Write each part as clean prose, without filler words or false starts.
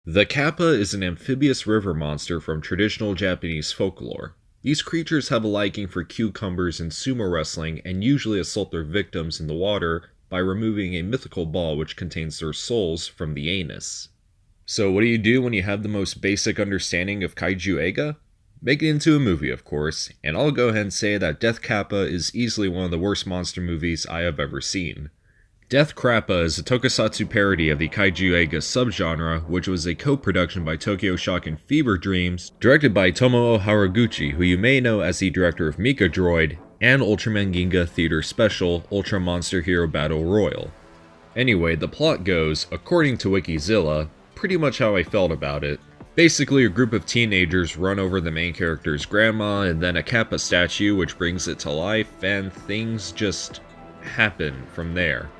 The Kappa is an amphibious river monster from traditional Japanese folklore. These creatures have a liking for cucumbers and sumo wrestling and usually assault their victims in the water by removing a mythical ball which contains their souls from the anus. So what do you do when you have the most basic understanding of Kaiju Eiga? Make it into a movie, of course, and I'll go ahead and say that Death Kappa is easily one of the worst monster movies I have ever seen. Death Kappa is a tokusatsu parody of the Kaiju Eiga subgenre, which was a co-production by Tokyo Shock and Fever Dreams, directed by Tomoe Haraguchi, who you may know as the director of Mecha Droid, and Ultraman Ginga Theater Special Ultra Monster Hero Battle Royal. Anyway, the plot goes, according to Wikizilla, pretty much how I felt about it. Basically, a group of teenagers run over the main character's grandma and then a Kappa statue which brings it to life, and things just happen from there.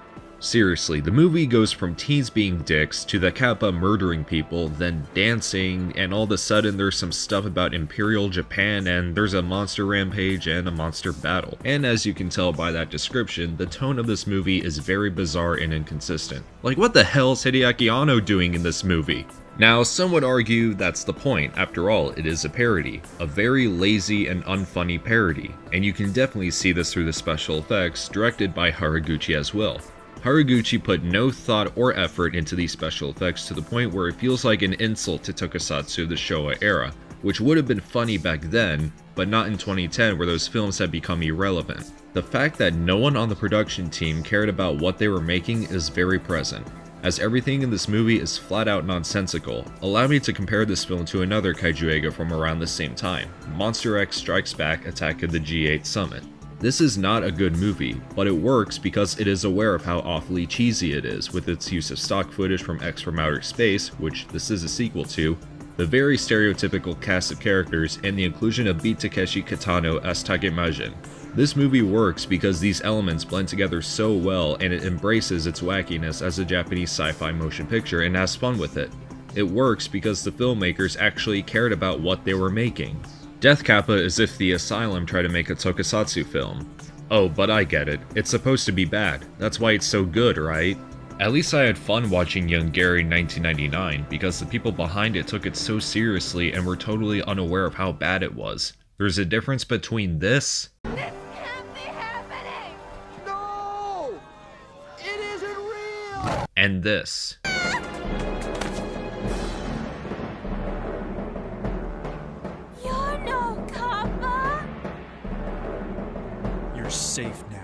Seriously, the movie goes from teens being dicks to the Kappa murdering people, then dancing, and all of a sudden there's some stuff about Imperial Japan, and there's a monster rampage and a monster battle. And as you can tell by that description, the tone of this movie is very bizarre and inconsistent. Like, what the hell is Hideaki Anno doing in this movie? Now, some would argue that's the point. After all, it is a parody. A very lazy and unfunny parody. And you can definitely see this through the special effects, directed by Haraguchi as well. Haraguchi put no thought or effort into these special effects to the point where it feels like an insult to Tokusatsu of the Showa era, which would have been funny back then, but not in 2010 where those films had become irrelevant. The fact that no one on the production team cared about what they were making is very present, as everything in this movie is flat out nonsensical. Allow me to compare this film to another Kaiju Eiga from around the same time, Monster X Strikes Back: Attack of the G8 Summit. This is not a good movie, but it works because it is aware of how awfully cheesy it is, with its use of stock footage from X from Outer Space, which this is a sequel to, the very stereotypical cast of characters, and the inclusion of Beat Takeshi Kitano as Takemajin. This movie works because these elements blend together so well, and it embraces its wackiness as a Japanese sci-fi motion picture and has fun with it. It works because the filmmakers actually cared about what they were making. Death Kappa is if the Asylum tried to make a tokusatsu film. Oh, but I get it. It's supposed to be bad. That's why it's so good, right? At least I had fun watching Young Gary in 1999, because the people behind it took it so seriously and were totally unaware of how bad it was. There's a difference between this This can't be happening! No! It isn't real! and this. You're no Kappa! You're safe now.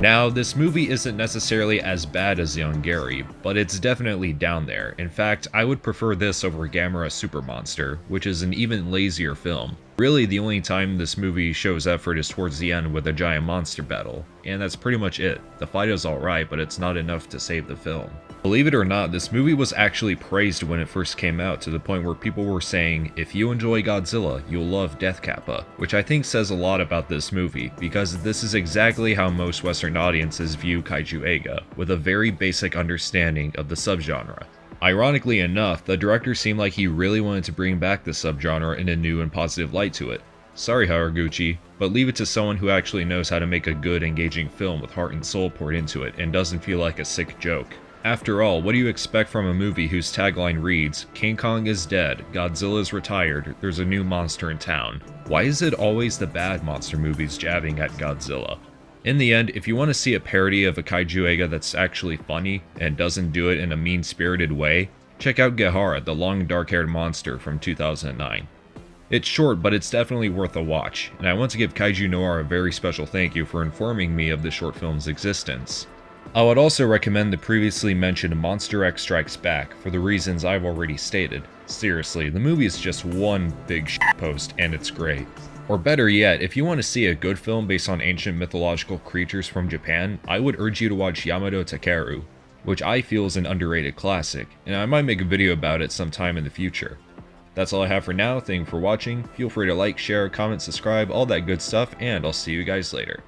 Now, this movie isn't necessarily as bad as Young Gary, but it's definitely down there. In fact, I would prefer this over Gamera Super Monster, which is an even lazier film. Really, the only time this movie shows effort is towards the end with a giant monster battle, and that's pretty much it. The fight is alright, but it's not enough to save the film. Believe it or not, this movie was actually praised when it first came out, to the point where people were saying, if you enjoy Godzilla, you'll love Death Kappa, which I think says a lot about this movie, because this is exactly how most Western audiences view Kaiju Eiga, with a very basic understanding of the subgenre. Ironically enough, the director seemed like he really wanted to bring back the subgenre in a new and positive light to it. Sorry Haraguchi, but leave it to someone who actually knows how to make a good, engaging film with heart and soul poured into it and doesn't feel like a sick joke. After all, what do you expect from a movie whose tagline reads, King Kong is dead, Godzilla is retired, there's a new monster in town? Why is it always the bad monster movies jabbing at Godzilla? In the end, if you want to see a parody of a Kaiju Eiga that's actually funny, and doesn't do it in a mean-spirited way, check out Gehara, the long dark-haired monster from 2009. It's short, but it's definitely worth a watch, and I want to give Kaiju Noir a very special thank you for informing me of the short film's existence. I would also recommend the previously mentioned Monster X Strikes Back for the reasons I've already stated. Seriously, the movie is just one big shitpost, and it's great. Or better yet, if you want to see a good film based on ancient mythological creatures from Japan, I would urge you to watch Yamato Takeru, which I feel is an underrated classic, and I might make a video about it sometime in the future. That's all I have for now. Thank you for watching. Feel free to like, share, comment, subscribe, all that good stuff, and I'll see you guys later.